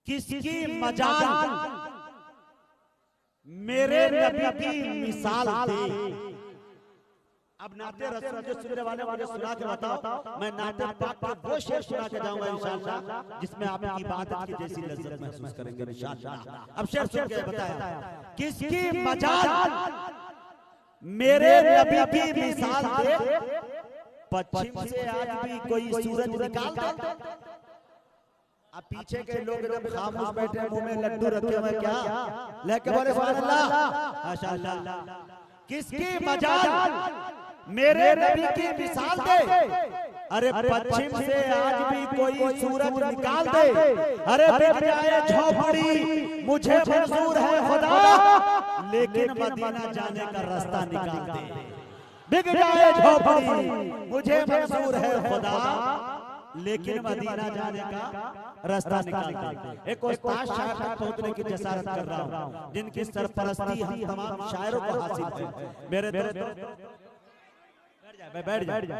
किसकी मजाल मेरे नबी की मिसाल दे। अब नाते रसूल जो सुनने वाले मुझे सुना के बताओ, मैं नाते पाक के वो शेर सुना के जाऊंगा इंशाअल्लाह जिसमें आप इबादत की जैसी लज्जत महसूस करेंगे इंशाअल्लाह। अब शेर सुन के बताया, किसकी मजाल मेरे नबी की मिसाल दे, पश्चिम से आज भी कोई सूरज निकाल दे। अब पीछे के लोग एकदम खामोश बैठे, मुंह में लड्डू रखे हुए, क्या लेके बोले सुभान अल्लाह माशाअल्लाह। किसकी मजाल मेरे नबी की मिसाल दे, अरे पश्चिम से आज भी कोई सूरज निकाल दे। अरे बिक जाए झोपड़ी मुझे मंजूर है खुदा, लेकिन मदीना जाने का रास्ता निकाल दे। बिक जाए झोपड़ी मुझे मंजूर है खुदा, लेकिन मदीना जाने का रास्ता निकाल दे। एक उस्ताद शायर तक पहुंचने की जसारत कर रहा हूं, जिनकी सरपरस्ती हम तमाम शायरों को हासिल है। मेरे दोस्त बैठ जा।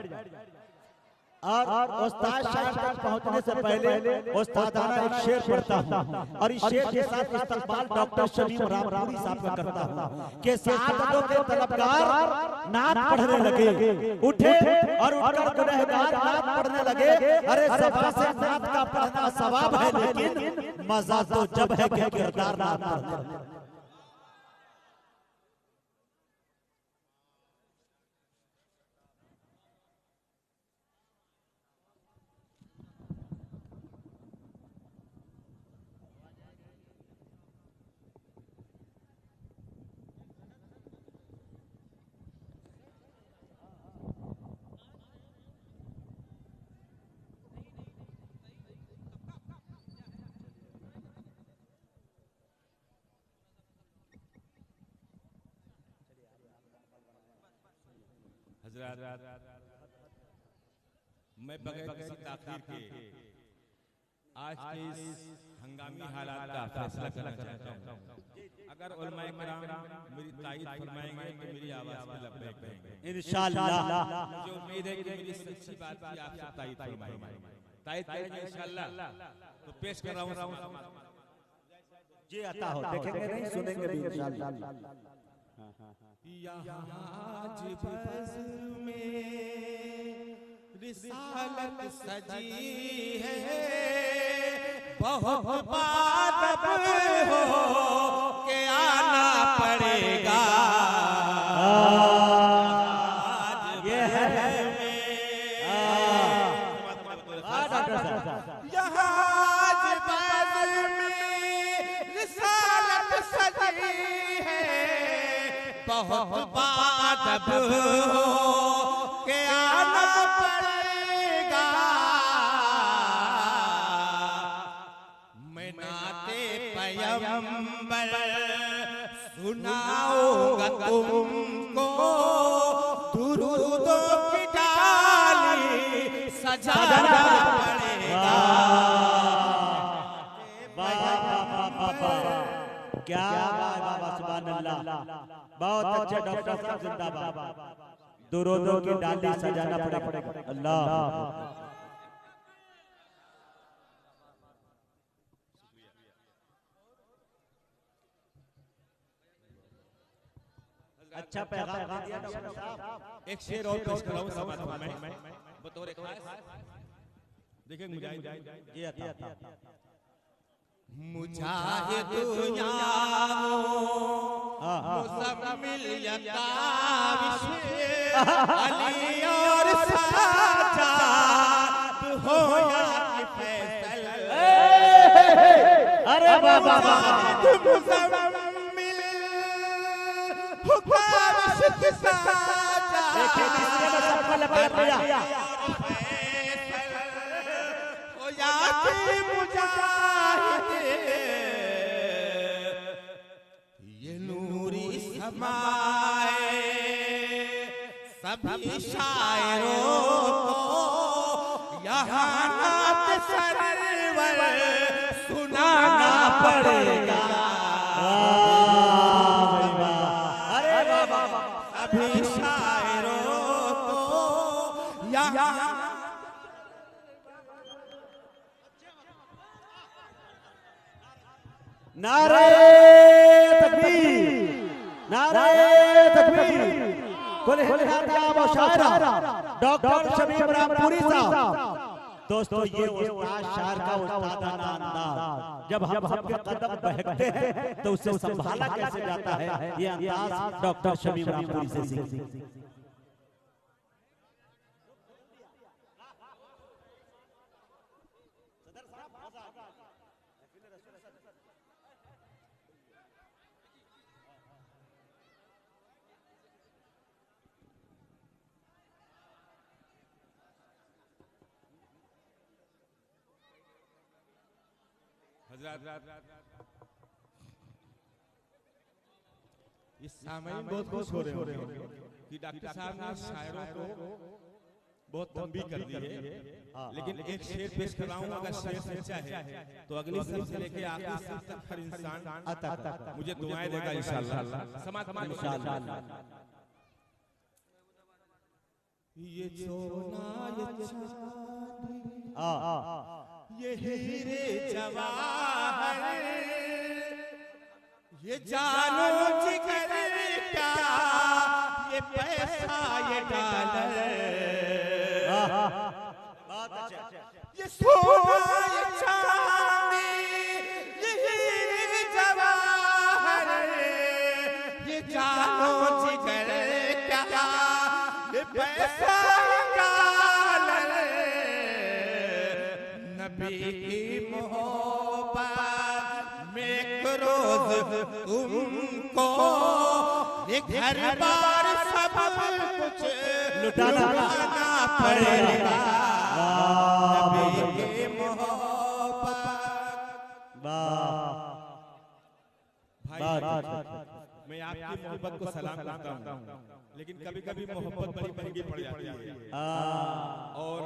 और उस्ताद शायर तक पहुंचने से पहले उस्तादाना एक शेर पढ़ता हूं, और इस शेर के साथ इस्तकबाल डॉक्टर शमीम रामपुरी साहब का करता हूं कि सादतों के तलबगार नात पढ़ने लगे, उठे और उठकर गुनहगार नात पढ़ने लगे। अरे सभा से नात का पढ़ना सवाब है, लेकिन मजा तो जब है कि किरदार नात पढ़ने। मैं बगैर किसी ताख़ीर के आज के इस हंगामी हालात का फैसला करना चाहता हूँ। अगर उलमाए किराम मेरी ताईद फरमाएंगे तो मेरी आवाज़ पे लब्बैक कहेंगे इंशाअल्लाह। मुझे उम्मीद है कि मेरी सच्ची बात की आप सब ताईद फरमाएंगे, ताईद करेंगे इंशाअल्लाह। तो पेश कर रहा हूँ जी, आता हो देखेंगे नहीं सुनेंगे भी इंशाअल्लाह। यहाँ जिबस में रिसालत सजी है, बहुत बात हो के आना पड़ेगा। ये है यहाँ जिबस में रिसालत सजी है, बहुत बात हो के आना पड़ेगा। मैं नाते पैगंबर सुनाऊंगा तुमको, दुरूदों की डाली सजाना पड़ेगा। क्या बाबा सुभान अल्लाह, बहुत अच्छे डॉक्टर साहब जिंदाबाद। दुरूदों की डाली सजाना पड़ेगा। अल्लाह अच्छा पैगाम दिया डॉक्टर साहब। एक शेर और पेश कर रहा हूं समाज में बतौर खास। देखिए मुजाहिद जी आता मुजाहिद मुज़म्मिल यताविश अली और साजाद हो या कि फैसल। अरे बाबा मुज़म्मिल हुकाविश साजाद हो या कि मुजाहिद। ये नूरी समाए सभी शायरों को यहाँ नात सरवर सुनाना पड़ेगा। अरे बाबा सभी शायरों को यहाँ नारे तकबीर, नारे तकबीर। कुल हिंद शायरा डॉक्टर शमीम रामपुरी साहब। दोस्तों ये उस्ताद शायर का उस्तादाना अंदाज, जब हम सबके कदम बहकते हैं तो उसे संभाला कैसे जाता है, ये अंदाज डॉक्टर शमीम रामपुरी से सीखिए। इस सामयीन बहुत खुश हो रहे होंगे कि डॉक्टर साहब ने शायरों को बहुत तंबीह कर दी है, लेकिन एक शेर पेश कर रहा हूँ। अगर शेर सच्चा है तो अगली शब से लेके आखिरी शब तक हर इंसान मुझे दुआएं देगा इंशाअल्लाह। समाज इंशाअल्लाह। ये सोना ये हीरे जवाहर, ये जानो जिगर क्या, ये पैसा ये डॉलर, ये सोना ये चांदी, ये हीरे जवाहर, ये जानो जिगर क्या, ये पैसा ये डॉलर। नबी की मोहब्बत में एक रोज तुमको एक घर बार सब कुछ लुटाना पड़ेगा। नबी की मोहब्बत। भाई मैं आपकी मोहब्बत को सलाम करता हूँ, लेकिन कभी कभी मोहब्बत बड़ी महंगी पड़ जाती है। और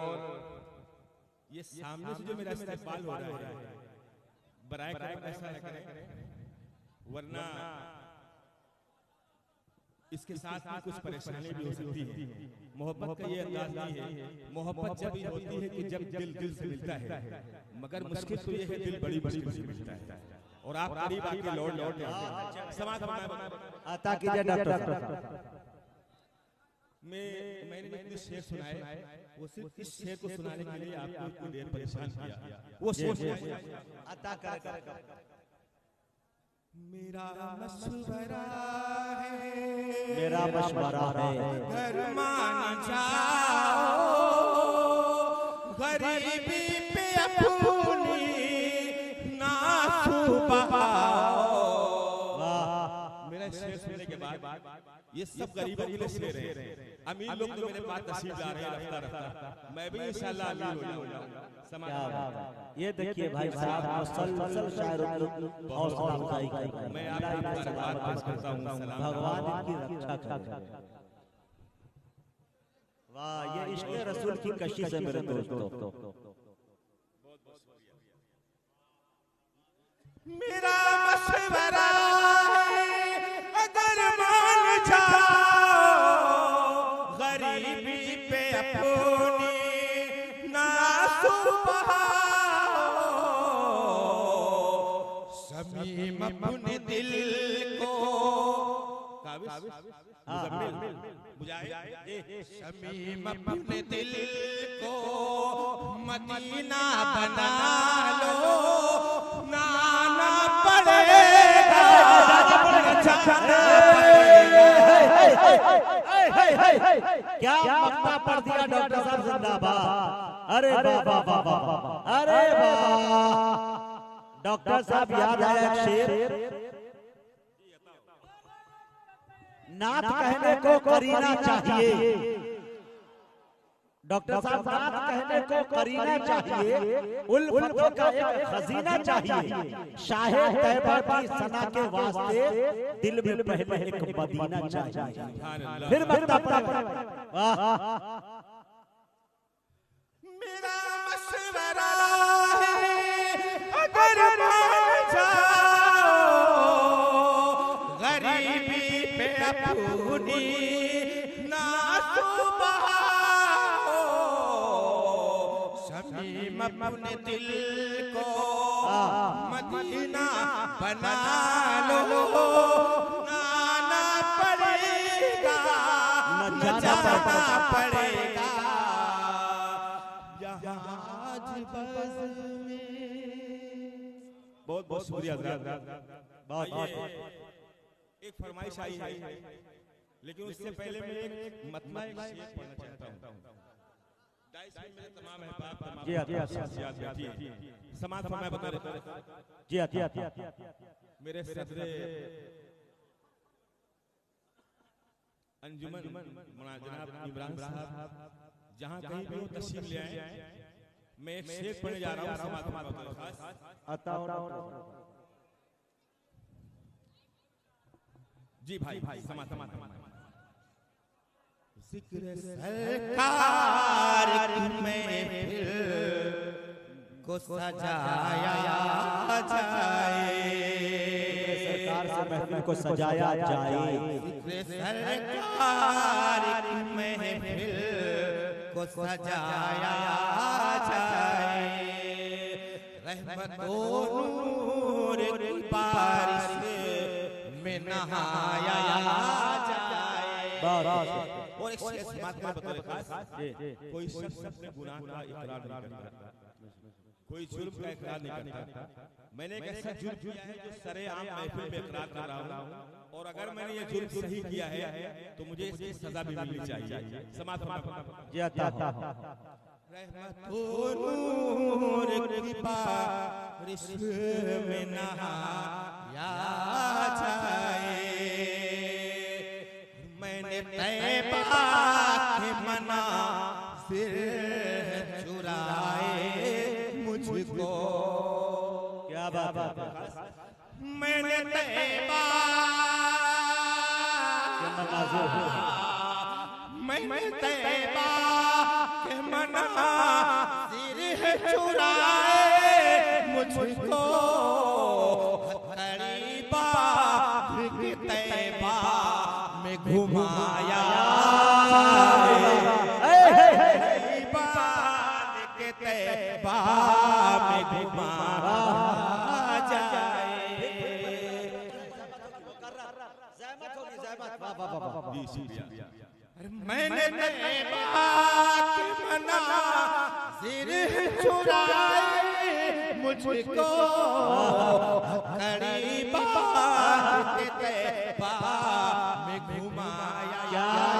ये सामने से जो मेरा इस्तेमाल हो रहा है, बराए करम ऐसा न करें, वरना इसके साथ में कुछ परेशानी भी हो सकती है। मोहब्बत का ये अंदाज नहीं है। मोहब्बत जब ही होती है कि जब दिल दिल से मिलता है, मगर मुश्किल तो ये है दिल बड़ी मुश्किल से मिलता है। और आप करीब आके लौट समाज आता कीजिए डॉक्टर साहब। मैंने जितने शेर सुनाए वो सिर्फ इस शेर को सुनाने के लिए आपको इतनी देर परेशान किया। वो शेर अता कर मेरा मशवरा है, मेरा मशवरा है, घर मान जाओ, गरीबी पे अपनी नासू बहाओ। मेरा शेर सुनने के बाद ये सब गरीबों के लिए शेर है। अमीर लोग तो मेरे पास तशरीफ ला रहे हैं रफ्ता रफ्ता, मैं भी इंशाल्लाह अमीर हो जाऊंगा। ये देखिए भाई साहब, मुसलसल शायरों की हौसला अफजाई करते हैं। मैं आपको धन्यवाद पेश करता हूं। भगवान इनकी रक्षा करे। वाह, ये इश्क़ रसूल की कशिश है मेरे दोस्तों। मेरा मशवरा है, अगर मान जाओ, गरीबी पे अपनी नासू बहाओ। शमीम अपने दिल को शमीम अपने दिल को मदीना बना लो, नाना पड़ेगा, क्या मक्ता पढ़ दिया डॉक्टर साहब, जिंदाबाद। अरे वाह वाह वाह वाह, अरे वाह। डॉक्टर साहब याद आया एक शेर, नात कहने को करीना चाहिए। डॉक्टर साहब, नात कहने को करीना चाहिए, उल्फतों का एक खजीना चाहिए। शाहे तैयबा की सना के वास्ते दिल में पहले एक मदीना चाहिए। फिर मेरा मशवरा है, अगर मान जाओ, गरीबी पे अपनी नासू बहाओ। शमीम अपने दिल को मदीना बना लो, नाना पड़ेगा न जाना पड़ेगा जहाज बस में। बहुत बहुत शुक्रिया बहुत। एक फरमाइश आई है, लेकिन उससे पहले मैं एक मतला पढ़ना चाहता हूँ। मेरे तमाम अहबाब समाज फरमाए बता रहे मेरे सदरे अंजुमन जनाब इमरान साहब जहाँ कहीं भी तशरीफ ले आए, मैं एक शेर पढ़ने जा रहा हूँ समाज फरमाए बता जी भाई समाज जिक्र सरकार में को सजाया जाए, सरकार से महफिल को सजाया जाए, जिक्र सरकार में को सजाया जाए, रहमत और नूर की बारिश में नहाया जाए। और एक शेर समाज में बता रहे खास, कोई शख्स अपने गुनाह का इकरार नहीं करता, कोई जुर्म का इकरार नहीं करता। मैंने एक ऐसा जुर्म किया है जो सरेआम महफिल में इकरार कर रहा हूं, और अगर मैंने ये जुर्म सही किया है तो मुझे इसकी सजा भी मिलनी चाहिए। समाज में रहमतुन नूर की बारिश में नहाया जाए, मैंने तैबा के मनाज़िर चुराए मुझको। क्या बात है, मैंने तैबा के मनाज़िर, मैंने तैबा के मनाज़िर चुराए मुझको, करीबा के तैबा में घुमाया के तैबा में घुमाया जाए। मैंने तैबा के मनाज़िर चुराए मुझको, करीबा के तैबा में घुमाया जाए,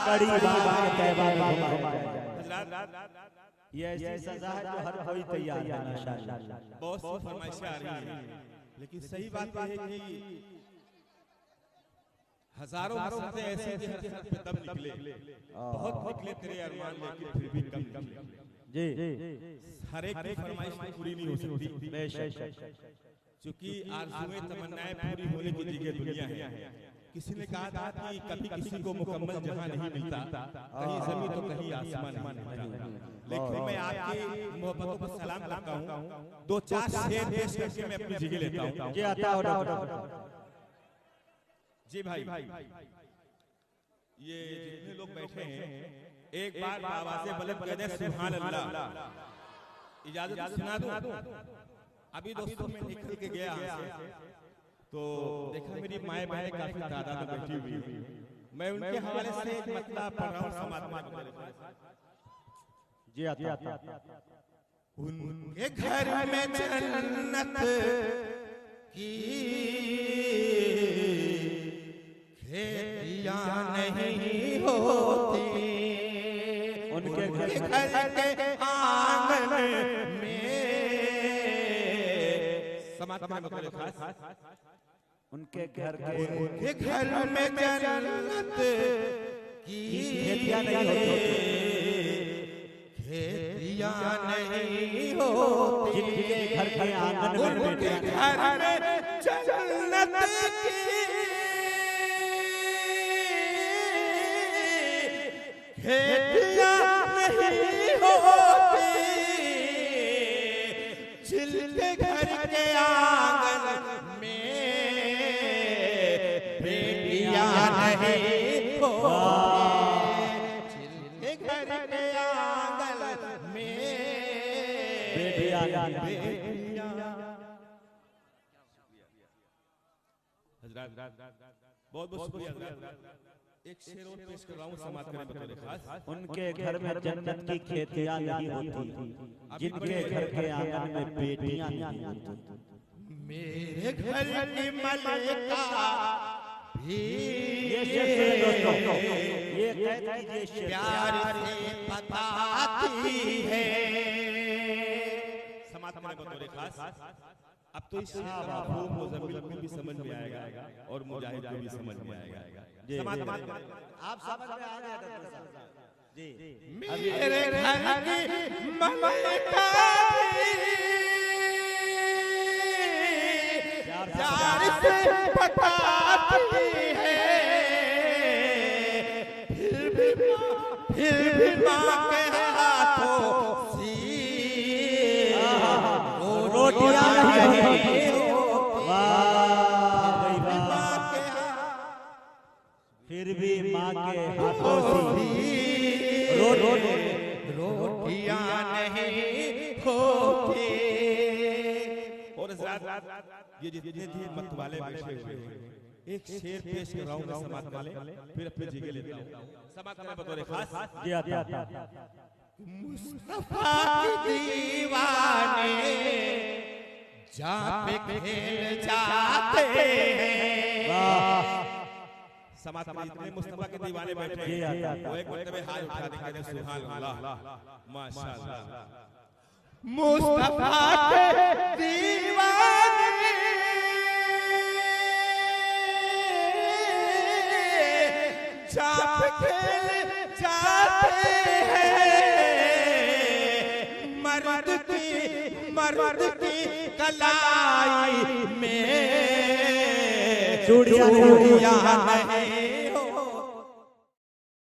करीबा के तैबा में घुमाया। ये ऐसी सजा है जो हर कोई तैयार है माशाअल्लाह। बहुत सी फरमाइशें आ रही हैं, लेकिन सही बात है कि हजारों हसरतें ऐसी कि हर हसरत पे दम निकले, बहुत निकले तेरे अरमान, लेकिन फिर भी कम निकले। जी हर एक की फरमाइश पूरी नहीं हो सकती, क्योंकि आरज़ुएं तमन्नाएं पूरी होने की जगह दुनिया है। किसी ने कहा था कि कभी किसी को मुकम्मल जहां नहीं मिलता, कहीं ज़मीन तो कहीं आसमान नहीं मिलता। लेकिन मैं आपकी मोहब्बतों को सलाम करता हूं, दो चार शेर पेश करके मैं अपनी जगह लेता हूं। जी आता हो जी भाई, ये जितने लोग बैठे हैं एक बार आवाज़ें बुलंद कर दें सुभान अल्लाह। इजाजत सुना दूं? अभी दोस्तों मैं निकल के गया तो देखा मेरी माए बहनें काफी तादाद में बैठी हुई, मैं उनके हवाले से एक मतला पढ़ रहा हूं समाज में। जी आता उनके घर में जन्नत की खेतियां नहीं होती, उनके घर के आंगन में समाज में खास, उनके घर में जन्नत की खेतियां नहीं होती, जिनके घर के आंगन में जन्नत की खेतियां नहीं होती, जिनके घर के आंगन में बेटियां नहीं होती, बेटियां बहुत बहुत शुक्रिया हजरत। एक शेर और पेश कर रहा हूँ समाप्त करने बतौर खास। उनके घर में जन्नत की खेतियां नहीं होती, जिनके घर के आंगन में बेटियां नहीं होती। मेरे घर की मलका भी ये शेर दोस्तों, ये कैद कीजिए शेर। प्यार से बताती है। समाप्त करने बतौर खास। अब तो इस मफहूम मुज़म्मिल को भी समझ में आएगा और मुजाहिद को भी समझ में आएगा। आप समझ में आ गए जी। मेरे घर की मलका प्यार से बताती है। फिर भी माँ के हाथों रोटियां नहीं, फिर भी माँ के हाथों से रोटियां नहीं होती। और ये जितने थे मत वाले बैठे हुए हैं, एक शेर पेश कर रहा हूँ समाप्त वाले, फिर अपने जगह लेता हूँ। समाप्त करने बतौर खास। जी आता मुस्तफा की दीवाने जहाँ पे खेल जाते हैं। समाज में इतने मुस्तफा के दीवाने बैठे हैं, वो एक मर्तबे हाथ उठा के कहते हैं सुभान अल्लाह माशाअल्लाह। मुस्तफा के दीवाने जहाँ पे खेल जाते हैं। मर्द की कलाई में चूड़ियां नहीं